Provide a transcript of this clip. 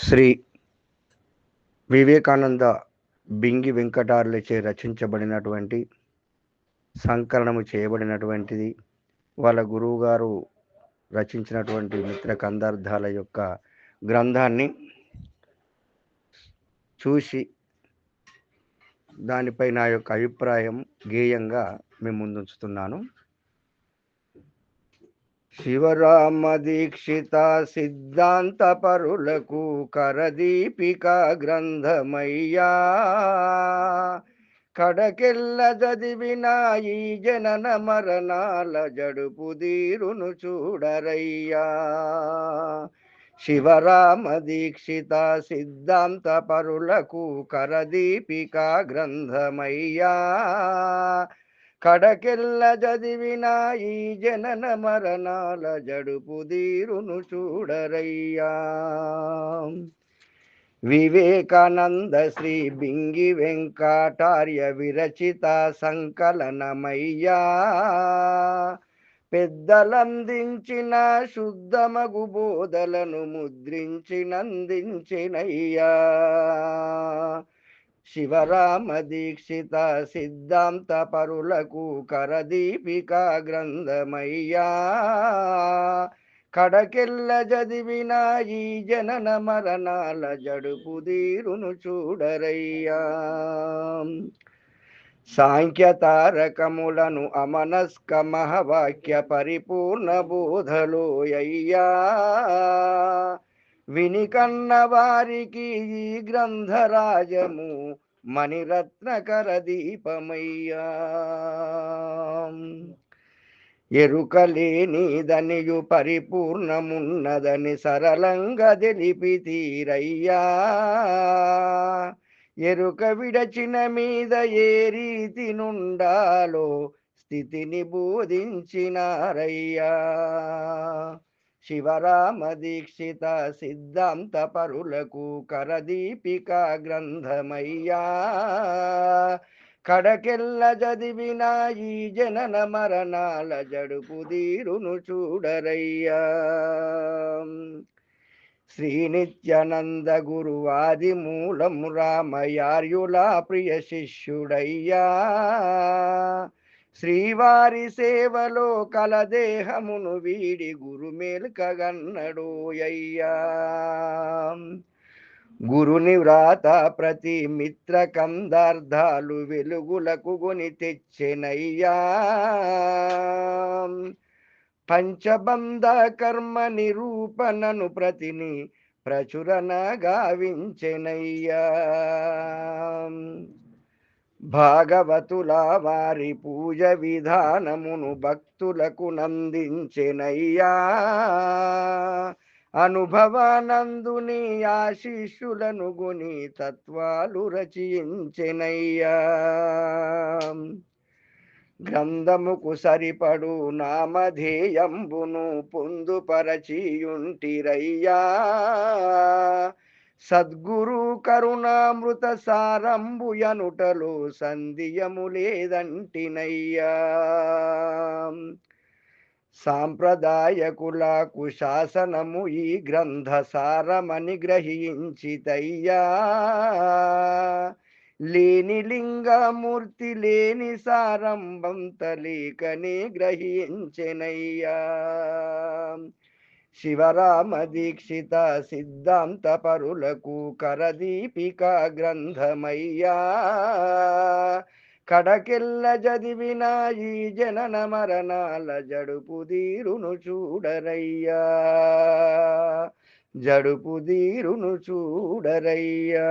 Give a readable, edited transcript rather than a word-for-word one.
శ్రీ వివేకానంద బింగి వెంకటారులచే రచించబడినటువంటి సంకలనము చేయబడినటువంటిది వాళ్ళ గురువుగారు రచించినటువంటి మిత్ర కందార్థాల యొక్క గ్రంథాన్ని చూసి దానిపై నా యొక్క అభిప్రాయం గేయంగా మేము ముందుంచుతున్నాను. శివరామ దీక్షిత సిద్ధాంత పరులకు కరదీపిక గ్రంథమయ్యా, కడకెల్ల చదివిన ఈ జనన మరణాల జడుపు దీరును చూడరయ్యా. శివరామ దీక్షిత సిద్ధాంత పరులకు కరదీపిక గ్రంథమయ్యా, కడకెల్ల చదివిన ఈ జనన మరణాల జడుపు దీరును చూడరయ్యా. వివేకానంద శ్రీ బింగి వెంకటార్య విరచిత సంకలనమయ్యా, పెద్దలందించిన శుద్ధమగు బోధలను ముద్రించినందించినయ్యా. శివరామ దీక్షిత సిద్ధాంత పరులకు కరదీపిక గ్రంథమయ్యా, కడకెల్ల చదివిన ఈ జనన మరణాల జడుపు దీరును చూడరయ్యా. సాంఖ్యతారకములను అమనస్క మహవాక్య పరిపూర్ణ బోధలోయ్యా, వినికన్న వారికి ఈ గ్రంథరాజము మణిరత్నకర దీపమయ్యా. ఎరుకలేనిదనియు పరిపూర్ణమున్నదని సరళంగా తెలిపి తీరయ్యా. ఎరుక విడచిన మీద ఏ రీతి నుండాలో స్థితిని బోధించినారయ్యా. శివరామ దీక్షిత సిద్ధాంత పరులకు కరదీపిక గ్రంథమయ్యా, కడకెల్ల చదివిన ఈ జనన మరణాల జడుపు దీరును చూడరయ్యా. శ్రీ నిత్యానంద గురువాది మూలం రామయార్యుల ప్రియ శిష్యుడయ్యా, శ్రీవారి సేవలో కలదేహమును వీడి గురుమేల్కగన్నడోయ్యా. గురుని వ్రాత ప్రతి మిత్ర కందార్థాలు వెలుగులకు కొని తెచ్చెనయ్యా. పంచబంధ కర్మ నిరూపణను ప్రతిని ప్రచురణ గావించెనయ్యా. భాగవతుల వారి పూజ విధానమును భక్తులకు నందించెనయ్యా. అనుభవానందుని ఆశీస్సులను గుని తత్వాలు రచించెనయ్యా. గ్రంథముకు సరిపడు నామధేయంబును పొందుపరచియుంటిరయ్యా. సద్గురు కరుణామృత సారంబుయనుటలో సంధియము లేదంటినయ్యా. సాంప్రదాయకులకు శాసనము ఈ గ్రంథ సారమని గ్రహించితయ్యా. లేని లింగమూర్తి లేని సారంభంత లేకనే గ్రహించెనయ్యా. శివరామ దీక్షిత సిద్ధాంత పరులకు కరదీపిక గ్రంథమయ్యా, కడకెల్ల చదివిన ఈ జనన మరణాల జడుపు దీరును చూడరయ్యా. జడుపు దీరును చూడరయ్యా.